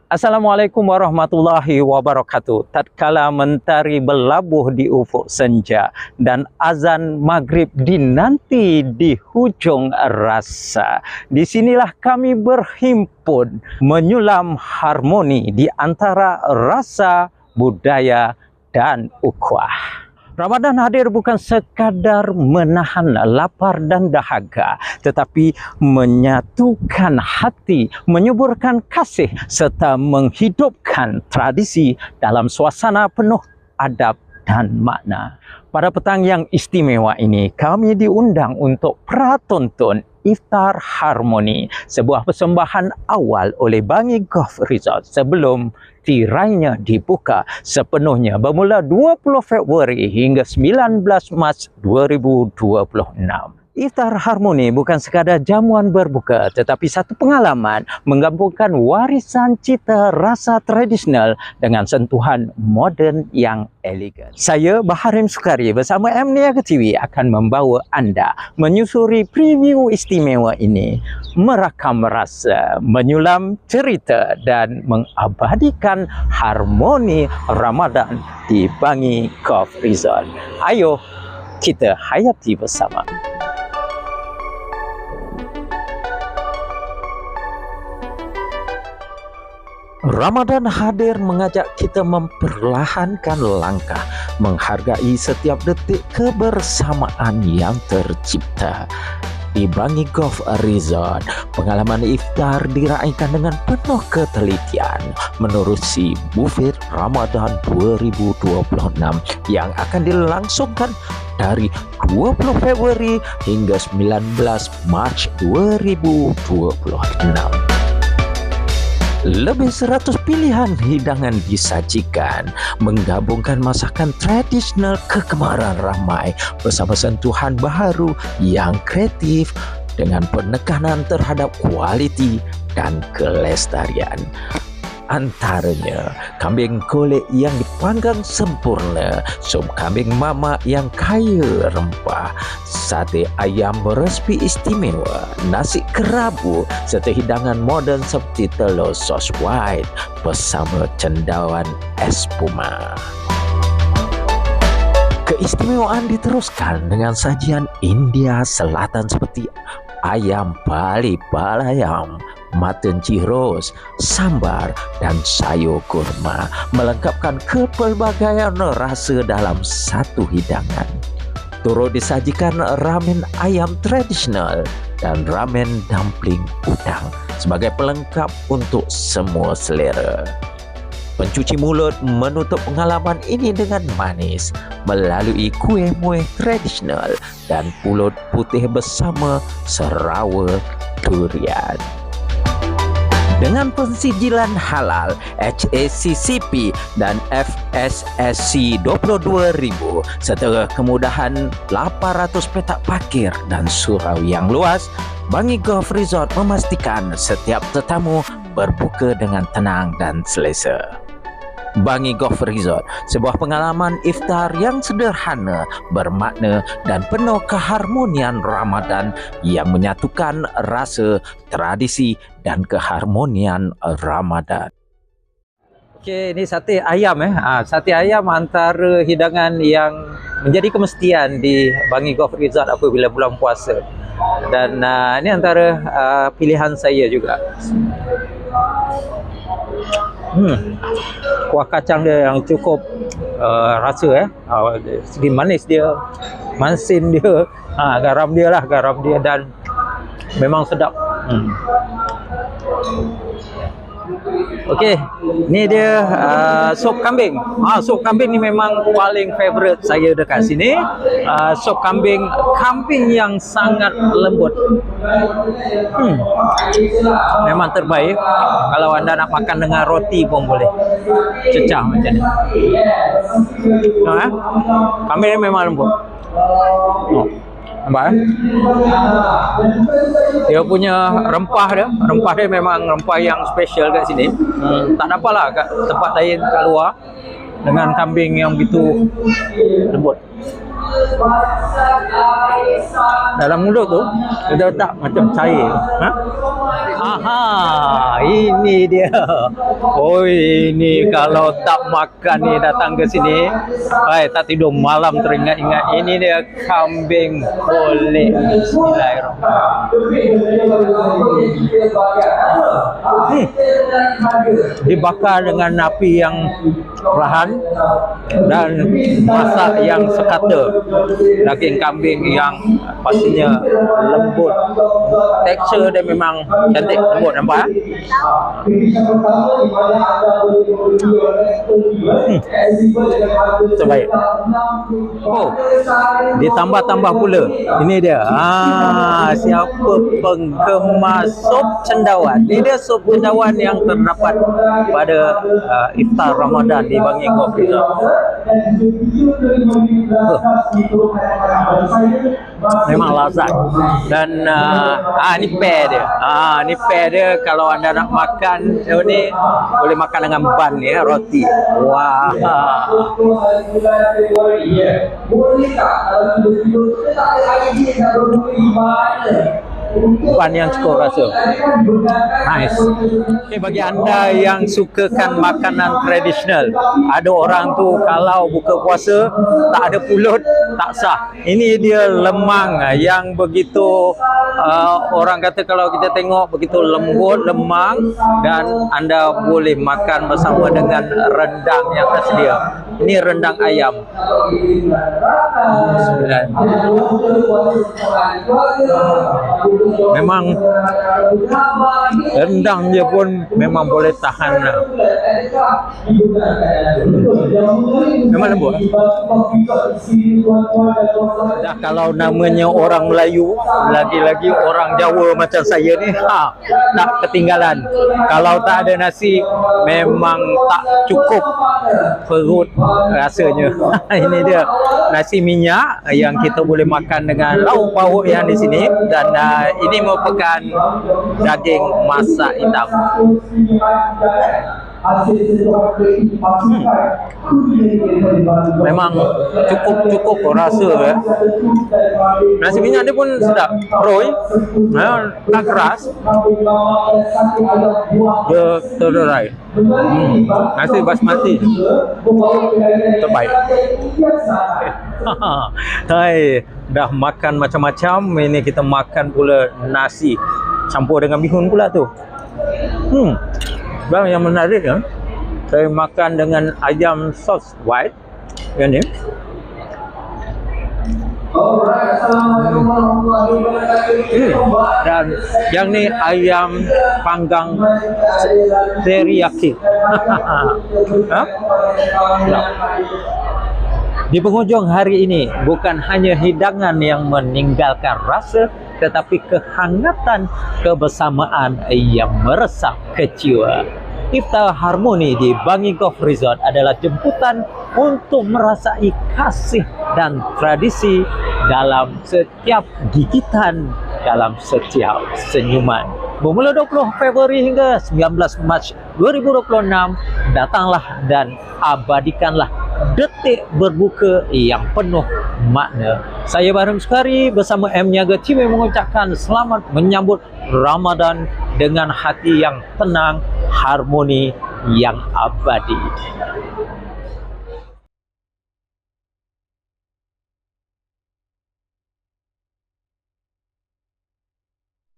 Assalamualaikum warahmatullahi wabarakatuh. Tatkala mentari berlabuh di ufuk senja dan azan maghrib dinanti di hujung rasa, disinilah kami berhimpun menyulam harmoni di antara rasa, budaya dan ukhuwah. Ramadan hadir bukan sekadar menahan lapar dan dahaga, tetapi menyatukan hati, menyuburkan kasih serta menghidupkan tradisi dalam suasana penuh adab dan makna. Pada petang yang istimewa ini, kami diundang untuk pratonton Iftar Harmoni, sebuah persembahan awal oleh Bangi Golf Resort sebelum tirainya dibuka sepenuhnya bermula 20 Februari hingga 19 Mac 2026. Iftar Harmoni bukan sekadar jamuan berbuka, tetapi satu pengalaman menggabungkan warisan cita rasa tradisional dengan sentuhan moden yang elegan. Saya Baharim Sukari bersama Mniaga TV akan membawa anda menyusuri preview istimewa ini, merakam rasa, menyulam cerita dan mengabadikan harmoni Ramadan di Bangi Golf Resort. Ayo kita hayati bersama. Ramadan hadir mengajak kita memperlahankan langkah, menghargai setiap detik kebersamaan yang tercipta. Di Bangi Golf Resort, pengalaman iftar diraikan dengan penuh ketelitian menerusi buffet Ramadan 2026 yang akan dilangsungkan dari 20 Februari hingga 19 Mac 2026. Lebih 100 pilihan hidangan disajikan, menggabungkan masakan tradisional kegemaran ramai bersama sentuhan baharu yang kreatif dengan penekanan terhadap kualiti dan kelestarian. Antaranya kambing golek yang dipanggang sempurna, sup kambing mamak yang kaya rempah, sate ayam resipi istimewa, nasi kerabu serta hidangan moden seperti telur sos white bersama cendawan es puma. Keistimewaan diteruskan dengan sajian India Selatan seperti ayam pali balayam, mutton gyros, sambar dan sayur kurma, melengkapkan kepelbagaian rasa dalam satu hidangan. Turut disajikan ramen ayam tradisional dan ramen dumpling udang sebagai pelengkap untuk semua selera. Pencuci mulut menutup pengalaman ini dengan manis melalui kuih muih tradisional dan pulut putih bersama Sarawak durian. Dengan pensijilan halal HACCP dan FSSC 22,000 serta kemudahan 800 petak parkir dan surau yang luas, Bangi Golf Resort memastikan setiap tetamu berbuka dengan tenang dan selesa. Bangi Golf Resort, sebuah pengalaman iftar yang sederhana, bermakna dan penuh keharmonian Ramadan yang menyatukan rasa, tradisi dan keharmonian Ramadan. Okey, ini sate ayam sate ayam antara hidangan yang menjadi kemestian di Bangi Golf Resort apabila bulan puasa. Dan ini antara pilihan saya juga. Kuah kacang dia yang cukup rasa segi manis dia, masin dia, garam dia dan memang sedap. Okey, ni dia sup kambing. Sup kambing ni memang paling favorite saya dekat sini. Sup kambing yang sangat lembut. Memang terbaik. Kalau anda nak makan dengan roti pun boleh. Cecah macam ni. Kambing ni memang lembut. Nampak dia punya rempah dia memang rempah yang special kat sini. Tak dapat lah kat tempat lain kat luar dengan kambing yang begitu lembut. Dalam mulut tu dia letak macam cair. Aha, ini dia. Oh, ini kalau tak makan ni datang ke sini, tak tidur malam teringat-ingat. Ini dia kambing golek. Bismillahirrahmanirrahim. Dibakar dengan api yang perlahan dan masak yang sekata. Daging kambing yang pastinya lembut. Tekstur dia memang cantik, lembut, nampak? Terbaik. Oh, ditambah-tambah pula. Ini dia. Siapa penggemar sup cendawan? Ini dia sup cendawan yang terdapat pada iftar Ramadan di Bangi Golf Resort. Memang lazat. Dan ni pair dia. Ni pair dia kalau anda nak makan ni boleh makan dengan bun ni, roti. Wah. Bun yang cukup rasa. Nice. Okay, bagi anda yang sukakan makanan tradisional, ada orang tu kalau buka puasa tak ada pulut, tak sah. Ini dia lemang yang begitu orang kata kalau kita tengok begitu lembut, lemang, dan anda boleh makan bersama dengan rendang yang tersedia. Ini rendang ayam. Memang rendang dia pun memang boleh tahan. Memang lembut. Dah kalau namanya orang Melayu, lagi-lagi orang Jawa macam saya ni, tak ketinggalan. Kalau tak ada nasi memang tak cukup perut rasanya. Ini dia nasi minyak yang kita boleh makan dengan lauk pauk yang di sini, dan ini merupakan daging masak hitam. Memang cukup rasa. Nasi minyak dia pun sedap, roy, tak keras, dia terderai. Nasi basmati terbaik. Hai, dah makan macam-macam, ini kita makan pula nasi campur dengan bihun pula tu. Dan yang menarik saya makan dengan ayam sos white yang ni. Dan yang ni ayam panggang teriyaki. Di penghujung hari ini, bukan hanya hidangan yang meninggalkan rasa, tetapi kehangatan kebersamaan yang meresap ke jiwa. Iftar Harmoni di Bangi Golf Resort adalah jemputan untuk merasai kasih dan tradisi dalam setiap gigitan, dalam setiap senyuman. Bermula 20 Februari hingga 19 Mac 2026, datanglah dan abadikanlah detik berbuka yang penuh makna. Saya Bahram Sukari bersama M Niaga Team mengucapkan selamat menyambut Ramadan dengan hati yang tenang, harmoni yang abadi.